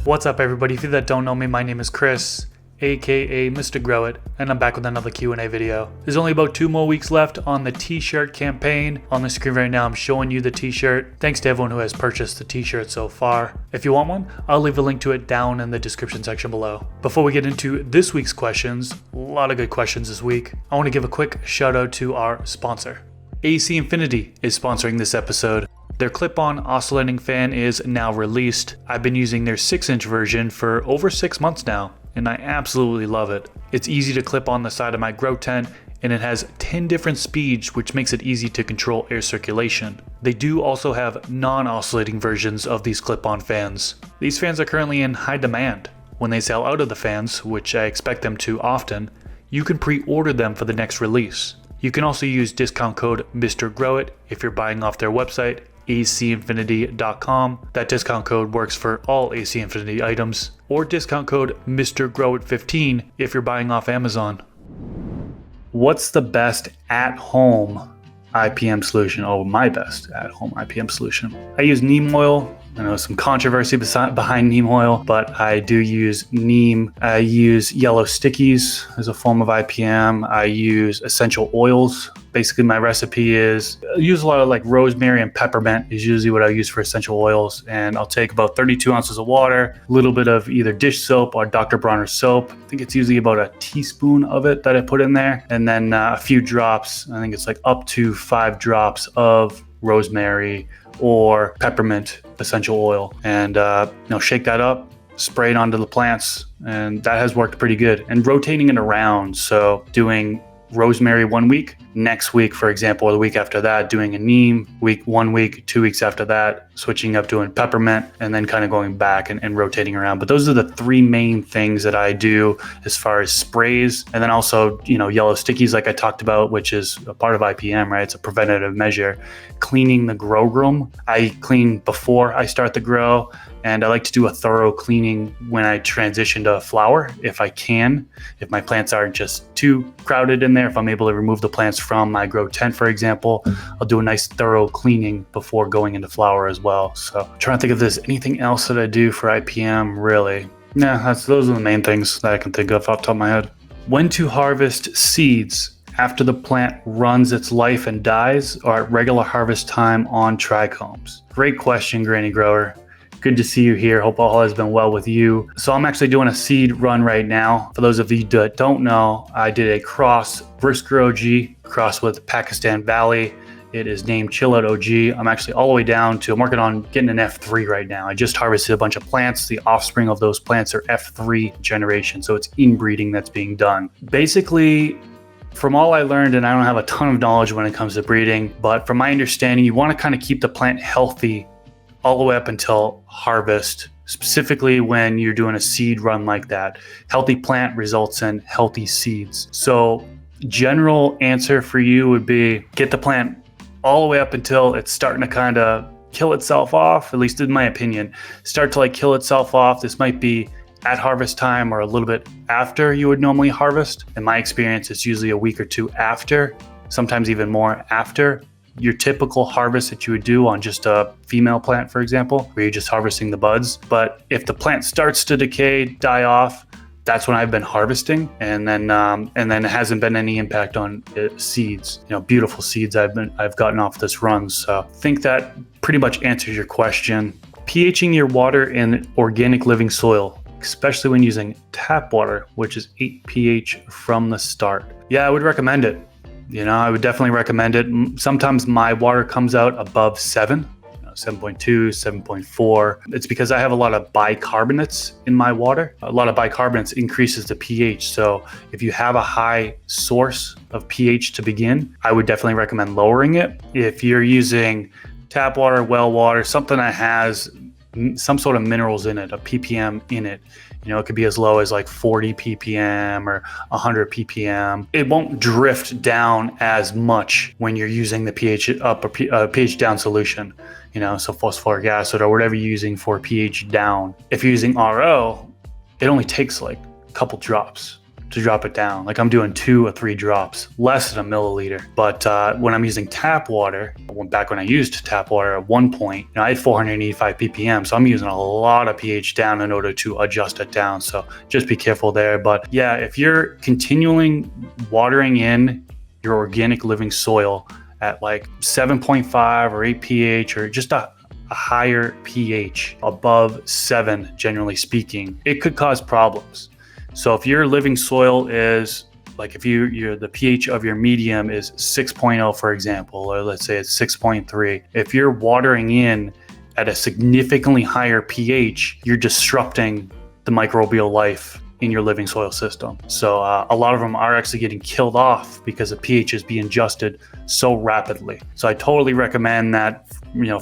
What's up everybody? If you that don't know me, my name is Chris, aka Mr. Grow It, and I'm back with another Q&A video. There's only about 2 more weeks left on the t-shirt campaign. On the screen right now I'm showing you the t-shirt. Thanks to everyone who has purchased the t-shirt so far. If you want one, I'll leave a link to it down in the description section below. Before we get into this week's questions, a lot of good questions this week, I want to give a quick shout out to our sponsor. AC Infinity is sponsoring this episode. Their clip-on oscillating fan is now released. I've been using their 6-inch version for over 6 months now, and I absolutely love it. It's easy to clip on the side of my grow tent, and it has 10 different speeds, which makes it easy to control air circulation. They do also have non-oscillating versions of these clip-on fans. These fans are currently in high demand. When they sell out of the fans, which I expect them to often, you can pre-order them for the next release. You can also use discount code MrGrowIt if you're buying off their website, acinfinity.com. That discount code works for all AC Infinity items, or discount code MrGrowIt15 if you're buying off Amazon. What's the best at-home IPM solution? Oh, my best at-home IPM solution. I use neem oil. I know some controversy behind neem oil, but I do use neem. I use yellow stickies as a form of IPM. I use essential oils. Basically, my recipe is I use a lot of like rosemary and peppermint is usually what I use for essential oils. And I'll take about 32 ounces of water, a little bit of either dish soap or Dr. Bronner's soap. I think it's usually about a teaspoon of it that I put in there. And then a few drops, I think it's like up to 5 drops of rosemary or peppermint essential oil, and shake that up, spray it onto the plants, and that has worked pretty good. And rotating it around, so doing rosemary 1 week, next week, for example, or the week after that, doing a neem week, 1 week, 2 weeks after that, switching up doing peppermint, and then kind of going back and rotating around. But those are the 3 main things that I do as far as sprays. And then also, yellow stickies, like I talked about, which is a part of IPM, right? It's a preventative measure. Cleaning the grow room. I clean before I start the grow, and I like to do a thorough cleaning when I transition to flower, if I can. If my plants aren't just too crowded in there, if I'm able to remove the plants from my grow tent, for example, I'll do a nice thorough cleaning before going into flower as well. So I'm trying to think if there's anything else that I do for IPM, really. Yeah, those are the main things that I can think of off the top of my head. When to harvest seeds after the plant runs its life and dies, or at regular harvest time on trichomes? Great question, Granny Grower. Good to see you here. Hope all has been well with you. So I'm actually doing a seed run right now. For those of you that don't know, I did a cross Brisker OG, cross with Pakistan Valley. It is named Chill Out OG. I'm actually all the way down to, I'm working on getting an F3 right now. I just harvested a bunch of plants. The offspring of those plants are F3 generation. So it's inbreeding that's being done. Basically, from all I learned, and I don't have a ton of knowledge when it comes to breeding, but from my understanding, you want to kind of keep the plant healthy all the way up until harvest, specifically when you're doing a seed run like that. Healthy plant results in healthy seeds. So general answer for you would be get the plant all the way up until it's starting to kind of kill itself off, at least in my opinion. Start to kill itself off. This might be at harvest time or a little bit after you would normally harvest. In my experience, it's usually a week or 2 after, sometimes even more after your typical harvest that you would do on just a female plant, for example, where you're just harvesting the buds. But if the plant starts to decay, die off, that's when I've been harvesting, and then it hasn't been any impact on seeds. Beautiful seeds I've gotten off this run. So I think that pretty much answers your question. pHing your water in organic living soil, especially when using tap water, which is 8 pH from the start. Yeah, I would recommend it. I would definitely recommend it. Sometimes my water comes out above 7, 7.2, 7.4. It's because I have a lot of bicarbonates in my water. A lot of bicarbonates increases the pH. So if you have a high source of pH to begin, I would definitely recommend lowering it. If you're using tap water, well water, something that has some sort of minerals in it, a ppm in it, it could be as low as 40 ppm or 100 ppm. It won't drift down as much when you're using the pH up or pH down solution, so phosphoric acid or whatever you're using for pH down. If you're using RO, it only takes a couple drops. to drop it down. Like I'm doing 2 or 3 drops, less than a milliliter. But when I'm using tap water, back when I used tap water at one point, I had 485 ppm, so I'm using a lot of pH down in order to adjust it down. So just be careful there. But yeah, if you're continually watering in your organic living soil at like 7.5 or 8 pH, or just a higher pH above 7, generally speaking, it could cause problems. So if your living soil is like, if the pH of your medium is 6.0, for example, or let's say it's 6.3, if you're watering in at a significantly higher pH, you're disrupting the microbial life in your living soil system. So a lot of them are actually getting killed off because the pH is being adjusted so rapidly. So I totally recommend that,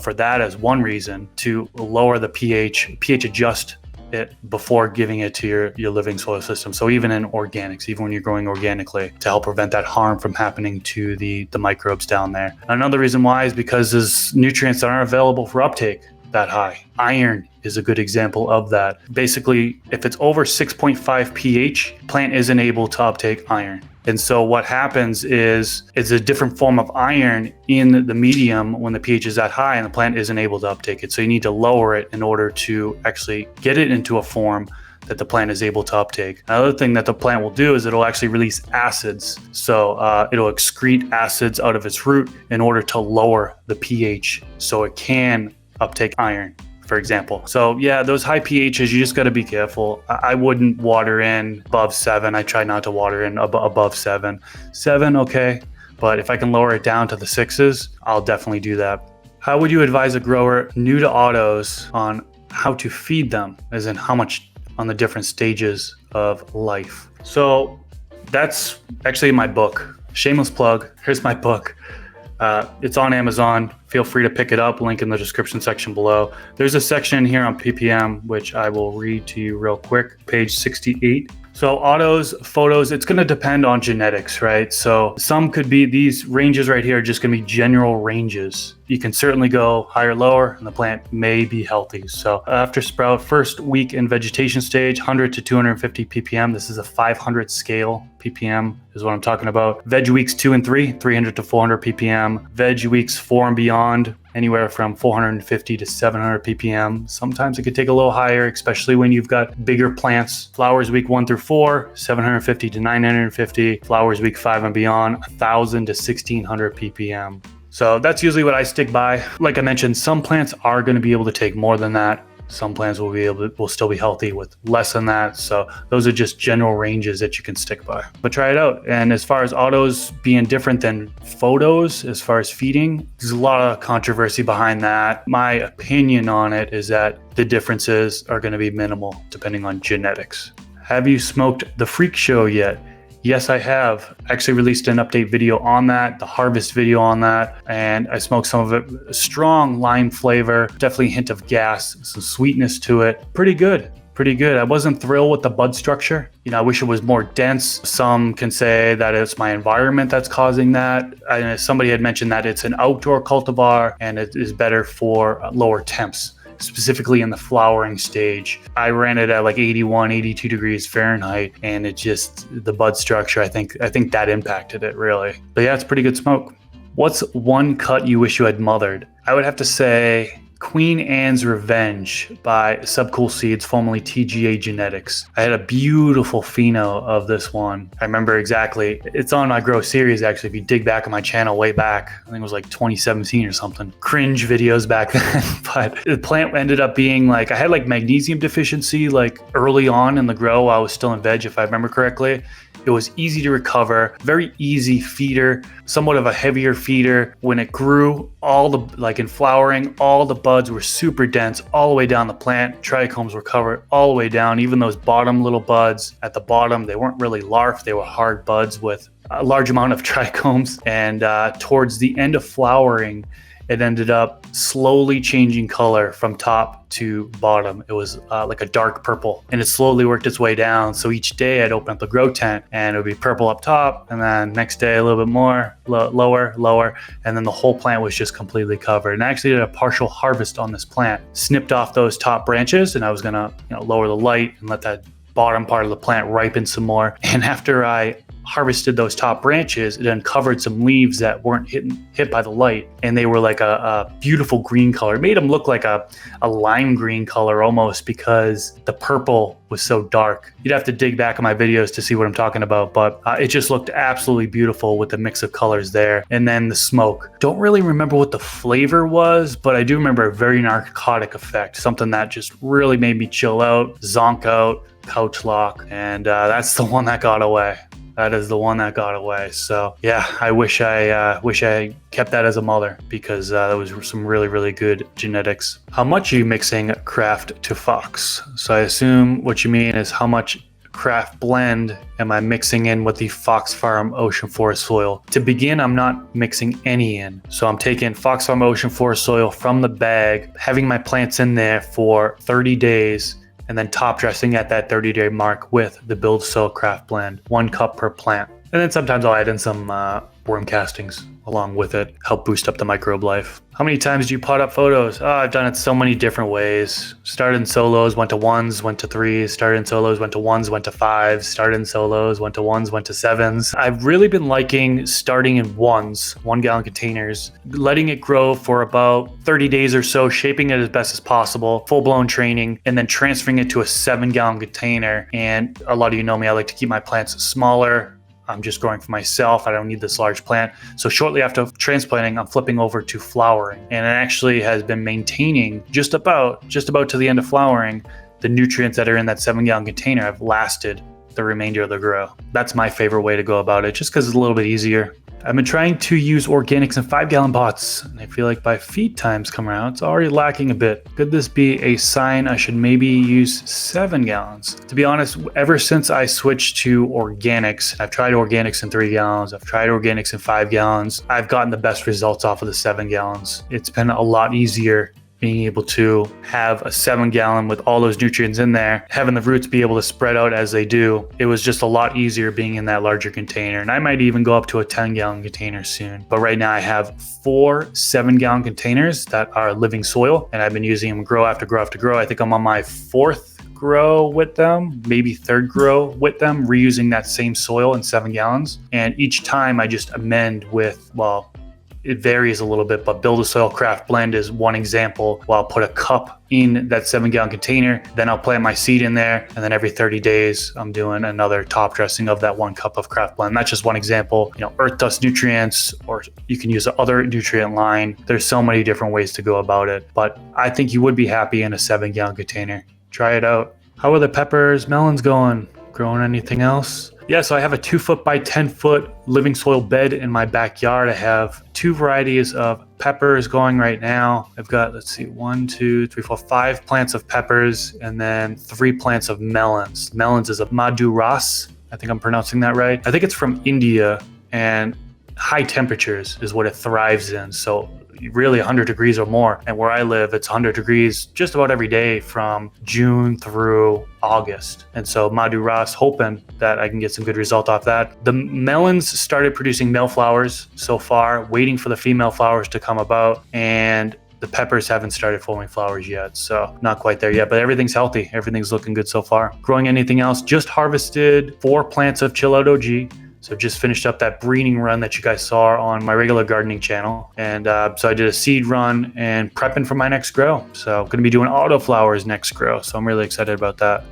for that as one reason, to lower the pH adjust it before giving it to your living soil system. So even in organics, even when you're growing organically, to help prevent that harm from happening to the microbes down there. Another reason why is because there's nutrients that aren't available for uptake that high. Iron is a good example of that. Basically, if it's over 6.5 pH, plant isn't able to uptake iron. And so what happens is it's a different form of iron in the medium when the pH is that high and the plant isn't able to uptake it. So you need to lower it in order to actually get it into a form that the plant is able to uptake. Another thing that the plant will do is it'll actually release acids. So it'll excrete acids out of its root in order to lower the pH so it can uptake iron, for example. So yeah, those high pHs, you just got to be careful. I wouldn't water in above 7. I try not to water in above 7. 7, okay. But if I can lower it down to the 6s, I'll definitely do that. How would you advise a grower new to autos on how to feed them, as in how much on the different stages of life? So that's actually my book. Shameless plug. Here's my book. It's on Amazon. Feel free to pick it up. Link in the description section below. There's a section here on ppm, which I will read to you real quick. Page 68. So autos, photos, it's going to depend on genetics, right? So some could be, these ranges right here are just going to be general ranges. You can certainly go higher, lower, and the plant may be healthy. So after sprout, first week in vegetation stage, 100 to 250 ppm. This is a 500 scale. ppm is what I'm talking about. Veg weeks 2 and 3, 300 to 400 ppm. Veg weeks 4 and beyond, anywhere from 450 to 700 ppm. Sometimes it could take a little higher, especially when you've got bigger plants. Flowers week 1 through 4, 750 to 950. Flowers week 5 and beyond, 1000 to 1600 ppm. So that's usually what I stick by. Like I mentioned, some plants are going to be able to take more than that. Some plants will still be healthy with less than that. So those are just general ranges that you can stick by. But try it out. And as far as autos being different than photos, as far as feeding, there's a lot of controversy behind that. My opinion on it is that the differences are going to be minimal depending on genetics. Have you smoked the Frook show yet? Yes, I have. Actually released an update video on that, the harvest video on that, and I smoked some of it. Strong lime flavor, definitely a hint of gas, some sweetness to it. Pretty good. I wasn't thrilled with the bud structure. I wish it was more dense. Some can say that it's my environment that's causing that. And somebody had mentioned that it's an outdoor cultivar and it is better for lower temps, specifically in the flowering stage. I ran it at like 81, 82 degrees Fahrenheit, and it just, the bud structure, I think that impacted it really. But yeah, it's pretty good smoke. What's one cut you wish you had mothered? I would have to say Queen Anne's Revenge by Subcool Seeds, formerly TGA Genetics. I had a beautiful pheno of this one. I remember exactly. It's on my Grow series, actually. If you dig back on my channel way back, I think it was like 2017 or something. Cringe videos back then. But the plant ended up being like, I had like magnesium deficiency like early on in the grow while I was still in veg, if I remember correctly. It was easy to recover, very easy feeder, somewhat of a heavier feeder. When it grew, in flowering, all the buds were super dense all the way down the plant. Trichomes were covered all the way down. Even those bottom little buds at the bottom, they weren't really larvae, they were hard buds with a large amount of trichomes. And towards the end of flowering, it ended up slowly changing color from top to bottom. It was like a dark purple, and it slowly worked its way down. So each day I'd open up the grow tent and it would be purple up top, and then next day a little bit more, lower, and then the whole plant was just completely covered. And I actually did a partial harvest on this plant, snipped off those top branches, and I was gonna lower the light and let that bottom part of the plant ripened some more. And after I harvested those top branches, it uncovered some leaves that weren't hit by the light, and they were like a beautiful green color. It made them look like a lime green color almost, because the purple was so dark. You'd have to dig back in my videos to see what I'm talking about, but it just looked absolutely beautiful with the mix of colors there. And then the smoke. Don't really remember what the flavor was, but I do remember a very narcotic effect, something that just really made me chill out, zonk out, couch lock, and that's the one that got away. That is the one that got away. So yeah, I wish I kept that as a mother, because that was some really, really good genetics. How much are you mixing craft to Fox? So I assume what you mean is how much craft blend am I mixing in with the Fox Farm Ocean Forest soil. To begin, I'm not mixing any in. So I'm taking Fox Farm Ocean Forest soil from the bag, having my plants in there for 30 days, and then top dressing at that 30-day mark with the Build Soil Craft Blend, 1 cup per plant. And then sometimes I'll add in some worm castings along with it, help boost up the microbe life. How many times do you pot up photos? Oh, I've done it so many different ways. Started in solos, went to 1s, went to 3s, started in solos, went to 1s, went to 5s, started in solos, went to 1s, went to 7s. I've really been liking starting in 1s, 1 gallon containers, letting it grow for about 30 days or so, shaping it as best as possible, full-blown training, and then transferring it to a 7-gallon container. And a lot of you know me, I like to keep my plants smaller. I'm just growing for myself. I don't need this large plant. So shortly after transplanting, I'm flipping over to flowering, and it actually has been maintaining just about to the end of flowering. The nutrients that are in that 7-gallon container have lasted the remainder of the grow. That's my favorite way to go about it, just because it's a little bit easier. I've been trying to use organics in 5-gallon pots, and I feel like by feed times come around, it's already lacking a bit. Could this be a sign I should maybe use 7 gallons? To be honest, ever since I switched to organics, I've tried organics in 3 gallons, I've tried organics in 5 gallons, I've gotten the best results off of the 7 gallons. It's been a lot easier being able to have a 7-gallon with all those nutrients in there, having the roots be able to spread out as they do. It was just a lot easier being in that larger container. And I might even go up to a 10-gallon container soon. But right now I have 4 7-gallon containers that are living soil, and I've been using them grow after grow after grow. I think I'm on my 4th grow with them, maybe 3rd grow with them, reusing that same soil in 7 gallons. And each time I just amend with, well, it varies a little bit, but Build a Soil Craft Blend is one example. Well, I'll put a cup in that 7-gallon container, then I'll plant my seed in there, and then every 30 days I'm doing another top dressing of that 1 cup of craft blend. That's just one example. Earth dust nutrients, or you can use other nutrient line. There's so many different ways to go about it, but I think you would be happy in a 7-gallon container. Try it out. How are the peppers, melons going? Growing anything else? Yeah, so I have a 2-foot by 10-foot living soil bed in my backyard. I have 2 varieties of peppers going right now. I've got, 5 plants of peppers, and then 3 plants of melons. Melons is a Maduras. I think I'm pronouncing that right. I think it's from India, and high temperatures is what it thrives in. So really 100 degrees or more. And where I live, it's 100 degrees just about every day from June through August. And so Maduras, hoping that I can get some good result off that. The melons started producing male flowers so far, waiting for the female flowers to come about. And the peppers haven't started forming flowers yet, so not quite there yet, but everything's healthy. Everything's looking good so far. Growing anything else? Just harvested 4 plants of Chill Out OG. So just finished up that breeding run that you guys saw on my regular gardening channel. And so I did a seed run and prepping for my next grow. So I'm going to be doing autoflowers next grow. So I'm really excited about that.